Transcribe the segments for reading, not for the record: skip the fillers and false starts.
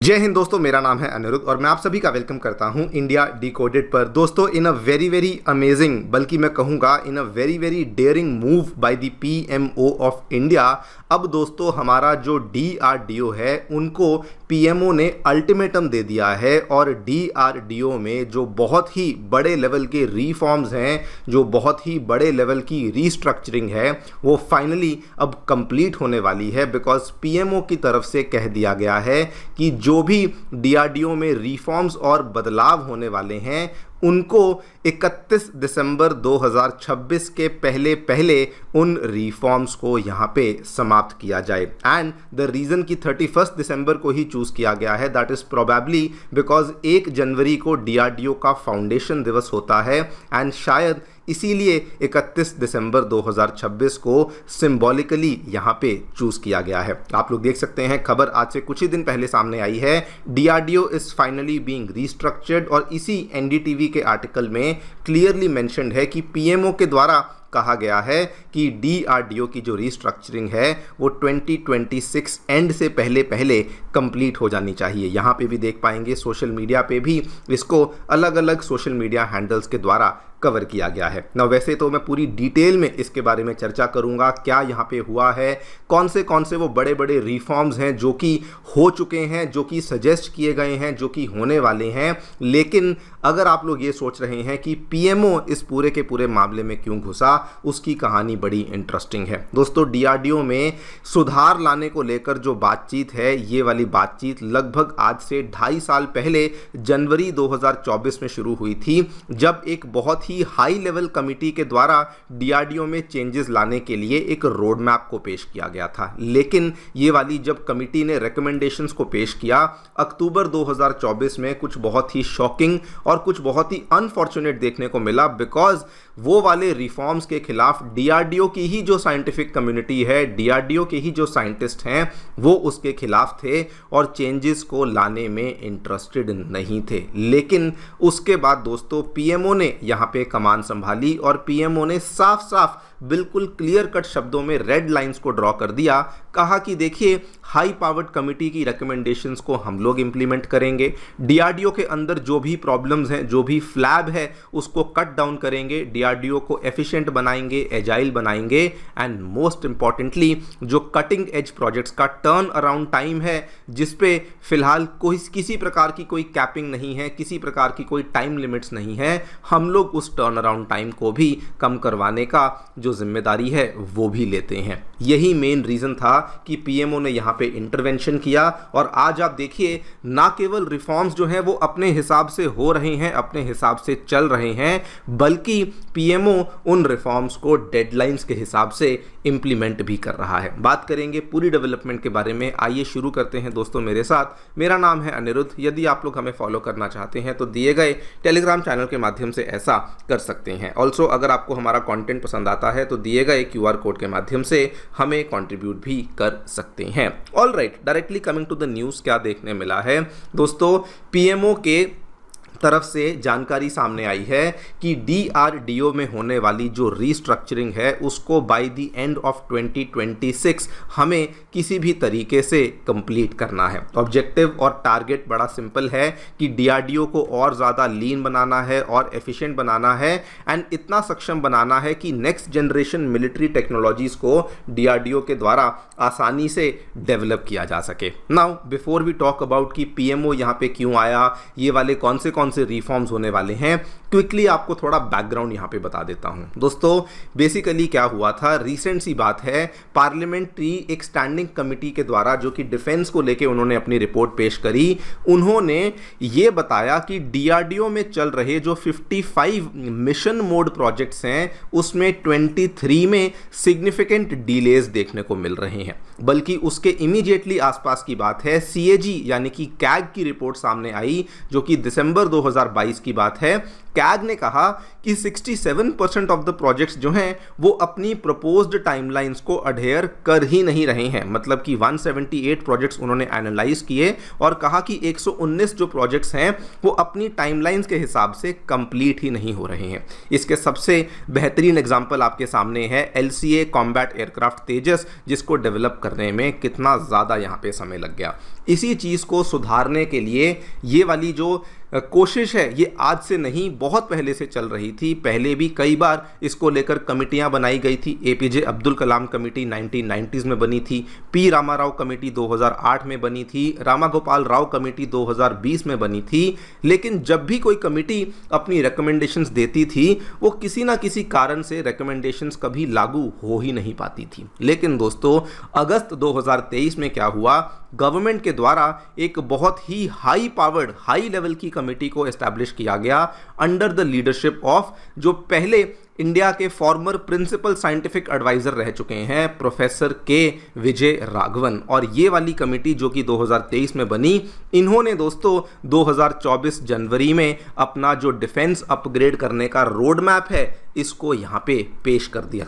जय हिंद दोस्तों, मेरा नाम है अनिरुद्ध और मैं आप सभी का वेलकम करता हूं इंडिया डिकोडेड पर। दोस्तों, in a very very amazing, बल्कि मैं कहूंगा in a very very daring move by the PMO of India, अब दोस्तों हमारा जो डीआरडीओ है उनको पीएमओ ने अल्टीमेटम दे दिया है और डीआरडीओ में जो बहुत ही बड़े लेवल के रिफॉर्म्स हैं, जो बहुत ही बड़े लेवल की रीस्ट्रक्चरिंग है, वो फाइनली अब कंप्लीट होने वाली है। बिकॉज पीएमओ की तरफ से कह दिया गया है कि जो भी डीआरडीओ में रिफॉर्म्स और बदलाव होने वाले हैं उनको 31 दिसंबर 2026 के पहले पहले उन रिफॉर्म्स को यहाँ पे समाप्त किया जाए। एंड द रीज़न कि 31 दिसंबर को ही चूज़ किया गया है, दैट इज़ प्रोबेबली बिकॉज 1 जनवरी को डीआरडीओ का फाउंडेशन दिवस होता है एंड शायद इसीलिए 31 दिसंबर 2026 को सिंबॉलिकली यहाँ पे चूज़ किया गया है। आप लोग देख सकते हैं, खबर आज से कुछ ही दिन पहले सामने आई है, DRDO is finally being restructured, और इसी एनडीटीवी के आर्टिकल में क्लियरली मेंशन्ड है कि पीएमओ के द्वारा कहा गया है कि डीआरडीओ की जो रीस्ट्रक्चरिंग है वो 2026 एंड से पहले पहले कंप्लीट हो जानी चाहिए। यहाँ पे भी देख पाएंगे, सोशल मीडिया पे भी इसको अलग अलग सोशल मीडिया हैंडल्स के द्वारा कवर किया गया है ना। वैसे तो मैं पूरी डिटेल में इसके बारे में चर्चा करूंगा, क्या यहाँ पे हुआ है, कौन से वो बड़े बड़े रिफॉर्म्स हैं जो कि हो चुके हैं, जो कि सजेस्ट किए गए हैं, जो कि होने वाले हैं। लेकिन अगर आप लोग ये सोच रहे हैं कि पीएमओ इस पूरे के पूरे मामले में क्यों घुसा, उसकी कहानी बड़ी इंटरेस्टिंग है। दोस्तों, डीआरडीओ में सुधार लाने को लेकर जो बातचीत है, ये वाली बातचीत लगभग आज से 2.5 साल पहले जनवरी 2024 में शुरू हुई थी, जब एक बहुत ही हाई लेवल कमिटी के द्वारा डीआरडीओ में चेंजेस लाने के लिए एक रोड मैप को पेश किया गया था। लेकिन ये वाली जब कमिटी ने रिकमेंडेशंस को पेश किया अक्टूबर 2024 में, कुछ बहुत ही शॉकिंग और कुछ बहुत ही अनफॉर्चुनेट देखने को मिला। बिकॉज वो वाले रिफॉर्म्स के खिलाफ डीआरडीओ की ही जो साइंटिफिक कम्युनिटी है, डीआरडीओ के ही जो साइंटिस्ट हैं, वो उसके खिलाफ थे और चेंजेस को लाने में इंटरेस्टेड नहीं थे। लेकिन उसके बाद दोस्तों पीएमओ ने यहाँ पे कमान संभाली और पीएमओ ने साफ साफ बिल्कुल क्लियर कट शब्दों में रेड लाइंस को ड्रॉ कर दिया। कहा कि देखिए, हाई पावर्ड कमिटी की रिकमेंडेशंस को हम लोग इंप्लीमेंट करेंगे, डीआरडीओ के अंदर जो भी प्रॉब्लम्स हैं, जो भी फ्लैब है, उसको कट डाउन करेंगे, डीआरडीओ को एफिशिएंट बनाएंगे, एजाइल बनाएंगे, एंड मोस्ट इंपॉर्टेंटली जो कटिंग एज प्रोजेक्ट्स का टर्न अराउंड टाइम है, जिस पे फिलहाल किसी प्रकार की कोई कैपिंग नहीं है, किसी प्रकार की कोई टाइम लिमिट्स नहीं है, हम लोग उस टर्न अराउंड टाइम को भी कम करवाने का जो जिम्मेदारी है वो भी लेते हैं। यही मेन रीजन था कि पीएमओ ने यहां पे इंटरवेंशन किया। और आज आप देखिए, ना केवल रिफॉर्म्स जो हैं वो अपने हिसाब से हो रहे हैं, अपने हिसाब से चल रहे हैं, बल्कि पीएमओ उन रिफॉर्म्स को डेडलाइंस के हिसाब से इंप्लीमेंट भी कर रहा है। बात करेंगे पूरी डेवलपमेंट के बारे में। आइए शुरू करते हैं दोस्तों मेरे साथ। मेरा नाम है अनिरुद्ध। यदि आप लोग हमें फॉलो करना चाहते हैं तो दिए गए टेलीग्राम चैनल के माध्यम से ऐसा कर सकते हैं। ऑल्सो अगर आपको हमारा कंटेंट पसंद आता है तो दिए गए क्यूआर कोड के माध्यम से हमें कंट्रीब्यूट भी कर सकते हैं। All right, directly coming to the news, क्या देखने मिला है दोस्तों, पीएमओ के तरफ से जानकारी सामने आई है कि डीआरडीओ में होने वाली जो रीस्ट्रक्चरिंग है उसको बाय द एंड ऑफ 2026 हमें किसी भी तरीके से कंप्लीट करना है। ऑब्जेक्टिव और टारगेट बड़ा सिंपल है कि डीआरडीओ को और ज़्यादा लीन बनाना है और एफिशिएंट बनाना है, एंड इतना सक्षम बनाना है कि नेक्स्ट जनरेशन मिलिट्री टेक्नोलॉजीज़ को डीआरडीओ के द्वारा आसानी से डेवलप किया जा सके। Now before we talk about कि पीएमओ यहाँ पे क्यों आया, ये वाले कौन से रिफॉर्म्स होने वाले हैं, क्विकली आपको थोड़ा बैकग्राउंड यहां पे बता देता हूं। दोस्तों, बेसिकली क्या हुआ था, रिसेंट सी बात है, पार्लियामेंट्री एक स्टैंडिंग कमिटी के द्वारा जो कि डिफेंस को लेके उन्होंने अपनी रिपोर्ट पेश करी, उन्होंने ये बताया कि डीआरडीओ में चल रहे जो 55 मिशन मोड प्रोजेक्ट्स हैं उसमें 23 में सिग्निफिकेंट डिलेज देखने को मिल रहे हैं। बल्कि उसके इमीडिएटली आसपास की बात है, सीएजी यानी कि कैग की रिपोर्ट सामने आई जो कि दिसंबर 2022 की बात है। कैग ने कहा कि 67% ऑफ द प्रोजेक्ट्स जो हैं वो अपनी प्रपोज्ड टाइमलाइंस को अडेयर कर ही नहीं रहे हैं। मतलब कि 178 प्रोजेक्ट्स उन्होंने एनालाइज किए और कहा कि 119 जो प्रोजेक्ट्स हैं वो अपनी टाइमलाइंस के हिसाब से कंप्लीट ही नहीं हो रहे हैं। इसके सबसे बेहतरीन एग्जांपल आपके सामने है LCA कॉम्बैट एयरक्राफ्ट तेजस, जिसको डेवलप करने में कितना ज़्यादा यहाँ पे समय लग गया। इसी चीज़ को सुधारने के लिए ये वाली जो कोशिश है ये आज से नहीं बहुत पहले से चल रही थी। पहले भी कई बार इसको लेकर कमिटियां बनाई गई थी। APJ Abdul Kalam committee 1990s में बनी थी, पी रामाराव कमेटी 2008 में बनी थी, रामागोपाल राव कमेटी 2020 में बनी थी। लेकिन जब भी कोई कमेटी अपनी रिकमेंडेशंस देती थी वो किसी ना किसी कारण से रिकमेंडेशंस कभी लागू हो ही नहीं पाती थी। लेकिन दोस्तों अगस्त 2023 में क्या हुआ, गवर्नमेंट के द्वारा एक बहुत ही हाई पावर्ड हाई लेवल की कमेटी को एस्टैब्लिश किया गया अंडर द लीडरशिप ऑफ जो पहले इंडिया के फॉर्मर प्रिंसिपल साइंटिफिक एडवाइजर रह चुके हैं प्रोफेसर के विजय राघवन। और ये वाली कमेटी जो कि 2023 में बनी, इन्होंने दोस्तों 2024 जनवरी में अपना जो डिफेंस अपग्रेड करने का रोड मैप है इसको यहाँ पे पेश कर दिया।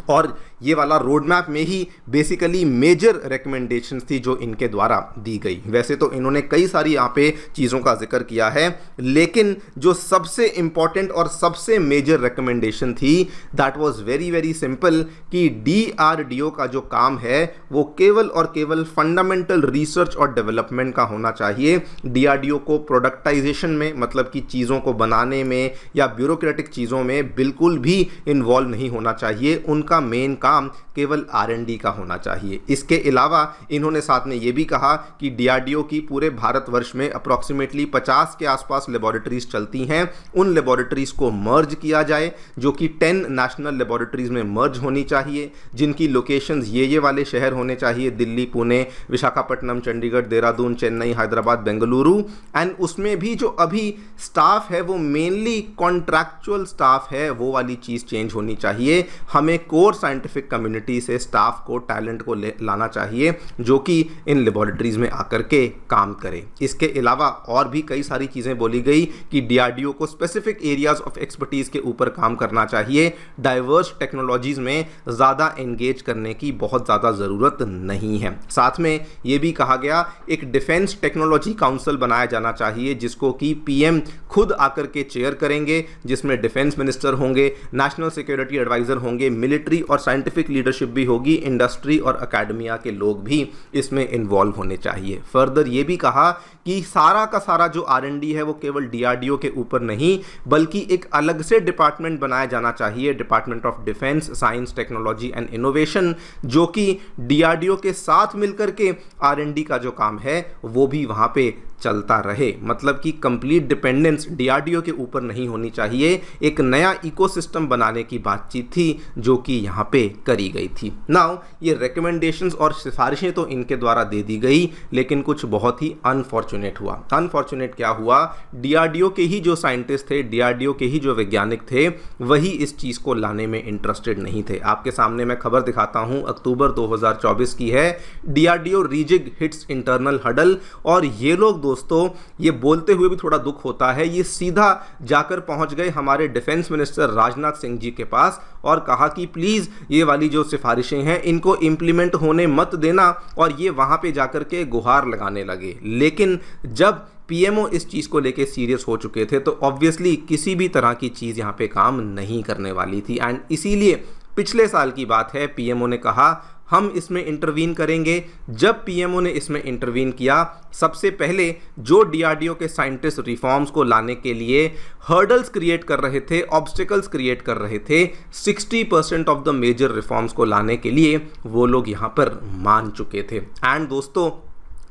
और ये वाला रोड मैप में ही बेसिकली मेजर रिकमेंडेशंस थी जो इनके द्वारा दी गई। वैसे तो इन्होंने कई सारी यहाँ पे चीज़ों का जिक्र किया है, लेकिन जो सबसे इंपॉर्टेंट और सबसे मेजर रिकमेंडेशन थी that was very very simple कि डीआरडीओ का जो काम है वो केवल और केवल फंडामेंटल रिसर्च और डेवलपमेंट का होना चाहिए। डीआरडीओ को प्रोडक्टाइजेशन में, मतलब कि चीज़ों को बनाने में या ब्यूरोक्रेटिक चीज़ों में बिल्कुल भी इन्वॉल्व नहीं होना चाहिए। उनका मेन काम केवल R&D का होना चाहिए। इसके अलावा इन्होंने साथ में ये भी कहा कि डीआरडीओ की पूरे भारतवर्ष में अप्रॉक्सीमेटली 50 के आसपास लेबोरेटरीज चलती हैं, उन लेबोरेटरीज को मर्ज किया जाए जो कि 10 नेशनल लेबोरेटरीज में मर्ज होनी चाहिए, जिनकी लोकेशंस ये वाले शहर होने चाहिए, दिल्ली, पुणे, विशाखापट्टनम, चंडीगढ़, देहरादून, चेन्नई, हैदराबाद, बेंगलुरु। एंड उसमें भी जो अभी स्टाफ है वो मेनली कॉन्ट्रैक्चुअल स्टाफ है, वो वाली चीज़ चेंज होनी चाहिए। हमें कोर साइंटिफिक कम्युनिटी से स्टाफ को, टैलेंट को लाना चाहिए जो कि इन लेबोरेटरीज में आकर के काम करे। इसके अलावा और भी कई सारी चीज़ें बोली गई कि डीआरडीओ को स्पेसिफिक एरियाज ऑफ एक्सपर्टीज के ऊपर काम करना चाहिए। डाइवर्स टेक्नोलॉजीज में ज़्यादा एंगेज करने की बहुत ज़्यादा ज़रूरत नहीं है। साथ में ये भी कहा गया एक डिफेंस टेक्नोलॉजी काउंसिल बनाया जाना चाहिए जिसको कि पीएम खुद आकर के चेयर करेंगे, जिसमें डिफेंस मिनिस्टर होंगे, नेशनल सिक्योरिटी एडवाइजर होंगे, मिलिट्री और साइंटिफिक लीडरशिप भी होगी, इंडस्ट्री और अकेडमिया के लोग भी इसमें इन्वॉल्व होने चाहिए। फर्दर ये भी कहा कि सारा का सारा जो R&D है वो केवल डीआरडीओ के ऊपर नहीं बल्कि एक अलग से डिपार्टमेंट बनाया जाना चाहिए, department of defence science technology and innovation, जो कि डीआरडीओ के साथ मिलकर के R&D का जो काम है वो भी वहाँ पे चलता रहे। मतलब कि कंप्लीट डिपेंडेंस डीआरडीओ के ऊपर नहीं होनी चाहिए। एक नया इकोसिस्टम बनाने की बातचीत थी जो कि यहाँ पे करी गई थी। नाउ ये रिकमेंडेशंस और सिफारिशें तो इनके द्वारा दे दी गई, लेकिन कुछ बहुत ही अनफॉर्चुनेट हुआ। अनफॉर्चुनेट क्या हुआ, डीआरडीओ के ही जो साइंटिस्ट थे, डीआरडीओ के ही जो वैज्ञानिक थे, वही इस चीज़ को लाने में इंटरेस्टेड नहीं थे। आपके सामने मैं खबर दिखाता हूँ, अक्टूबर 2024 की है। डीआरडीओ रीजिग हिट्स इंटरनल हडल, और ये लोग दोस्तों ये बोलते हुए भी थोड़ा दुख होता है, ये सीधा जाकर पहुंच गए हमारे डिफेंस मिनिस्टर राजनाथ सिंह जी के पास और कहा कि प्लीज़ ये वाली जो सिफारिशें हैं इनको इम्प्लीमेंट होने मत देना, और ये वहाँ पे जाकर के गुहार लगाने लगे। लेकिन जब पीएमओ इस चीज़ को लेके सीरियस हो चुके थे तो ऑब्वियसली किसी भी तरह की चीज़ यहाँ पे काम नहीं करने वाली थी। एंड इसीलिए पिछले साल की बात है, पीएमओ ने कहा हम इसमें इंटरवीन करेंगे। जब पीएमओ ने इसमें इंटरवीन किया, सबसे पहले जो डीआरडीओ के साइंटिस्ट रिफॉर्म्स को लाने के लिए हर्डल्स क्रिएट कर रहे थे, ऑब्स्टिकल्स क्रिएट कर रहे थे, 60% ऑफ द मेजर रिफॉर्म्स को लाने के लिए वो लोग यहाँ पर मान चुके थे। एंड दोस्तों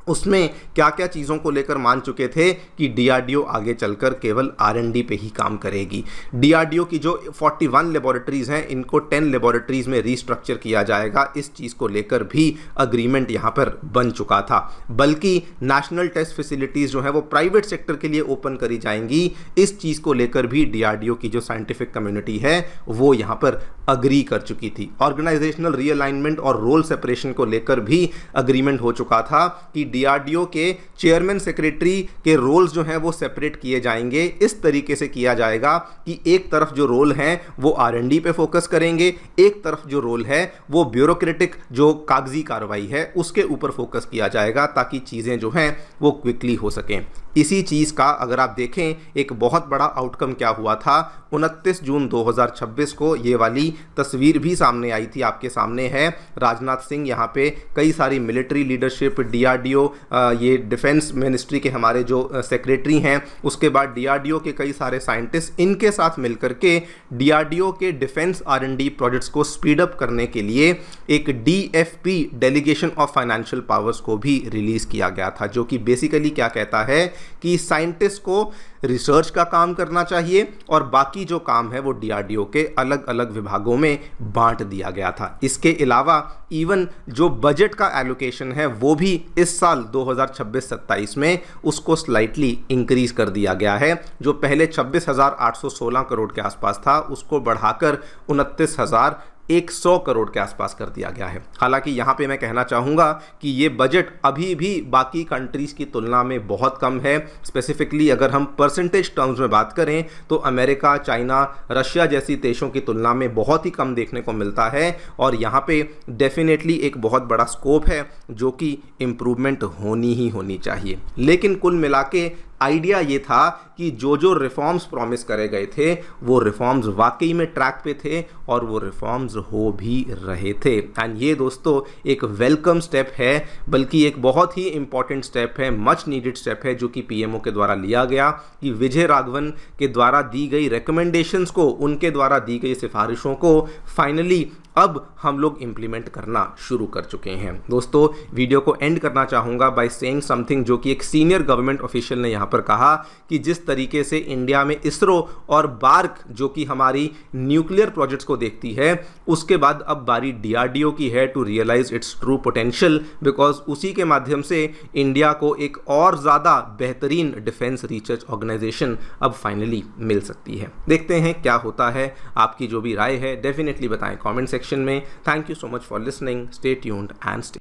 उसमें क्या क्या चीज़ों को लेकर मान चुके थे कि डीआरडीओ आगे चलकर केवल R&D पे ही काम करेगी। डीआरडीओ की जो 41 लेबोरेटरीज़ हैं इनको 10 लेबोरेटरीज़ में रीस्ट्रक्चर किया जाएगा, इस चीज़ को लेकर भी अग्रीमेंट यहाँ पर बन चुका था। बल्कि नेशनल टेस्ट फैसिलिटीज़ जो हैं वो प्राइवेट सेक्टर के लिए ओपन करी जाएंगी, इस चीज़ को लेकर भी डीआरडीओ की जो साइंटिफिक कम्युनिटी है वो यहाँ पर अग्री कर चुकी थी। ऑर्गेनाइजेशनल रीअलाइनमेंट और रोल सेपरेशन को लेकर भी अग्रीमेंट हो चुका था कि डीआरडीओ के चेयरमैन सेक्रेटरी के रोल्स जो हैं वो सेपरेट किए जाएंगे। इस तरीके से किया जाएगा कि एक तरफ जो रोल हैं वो R&D पे फोकस करेंगे, एक तरफ जो रोल है वो ब्यूरोक्रेटिक जो कागजी कार्रवाई है उसके ऊपर फोकस किया जाएगा, ताकि चीज़ें जो हैं वो क्विकली हो सकें। इसी चीज़ का अगर आप देखें एक बहुत बड़ा आउटकम क्या हुआ था, 29 जून 2026 को ये वाली तस्वीर भी सामने आई थी, आपके सामने है। राजनाथ सिंह यहाँ पे कई सारी मिलिट्री लीडरशिप, डीआरडीओ डीआरडीओ, ये डिफेंस मिनिस्ट्री के हमारे जो सेक्रेटरी हैं, उसके बाद डीआरडीओ के कई सारे साइंटिस्ट, इनके साथ मिलकर के डीआरडीओ के डिफेंस R&D प्रोजेक्ट्स को स्पीड अप करने के लिए एक DFP delegation of financial powers को भी रिलीज किया गया था, जो कि बेसिकली क्या कहता है कि साइंटिस्ट को रिसर्च का काम करना चाहिए और बाकी जो काम है वो डीआरडीओ के अलग अलग विभागों में बांट दिया गया था। इसके अलावा इवन जो बजट का एलोकेशन है वो भी इस साल 2026-27 में उसको स्लाइटली इंक्रीज कर दिया गया है। जो पहले 26,816 करोड़ के आसपास था उसको बढ़ाकर 29,100 करोड़ के आसपास कर दिया गया है। हालांकि यहाँ पे मैं कहना चाहूँगा कि ये बजट अभी भी बाकी कंट्रीज़ की तुलना में बहुत कम है। स्पेसिफिकली अगर हम परसेंटेज टर्म्स में बात करें तो अमेरिका, चाइना, रशिया जैसी देशों की तुलना में बहुत ही कम देखने को मिलता है और यहाँ पे डेफिनेटली एक बहुत बड़ा स्कोप है जो कि इम्प्रूवमेंट होनी ही होनी चाहिए। लेकिन कुल मिला के आइडिया ये था कि जो जो रिफॉर्म्स प्रॉमिस करे गए थे वो रिफॉर्म्स वाकई में ट्रैक पे थे और वो रिफॉर्म्स हो भी रहे थे। एंड ये दोस्तों एक वेलकम स्टेप है, बल्कि एक बहुत ही इंपॉर्टेंट स्टेप है, मच नीडेड स्टेप है, जो कि पीएमओ के द्वारा लिया गया कि विजय राघवन के द्वारा दी गई रिकमेंडेशंस को, उनके द्वारा दी गई सिफारिशों को फाइनली अब हम लोग इंप्लीमेंट करना शुरू कर चुके हैं। दोस्तों वीडियो को एंड करना चाहूँगा बाय सेइंग समथिंग, जो कि एक सीनियर गवर्नमेंट ऑफिशियल ने यहाँ पर कहा कि जिस तरीके से इंडिया में इसरो और बार्क जो कि हमारी न्यूक्लियर प्रोजेक्ट्स को देखती है, उसके बाद अब बारी डीआरडीओ की है to realise its true potential, because उसी के माध्यम से इंडिया को एक और ज़्यादा बेहतरीन डिफेंस रिसर्च ऑर्गेनाइजेशन अब फाइनली मिल सकती है। देखते हैं क्या होता है। आपकी जो भी राय है डेफिनेटली बताएं कॉमेंट सेक्शन में। Thank you so much for listening. Stay tuned and stay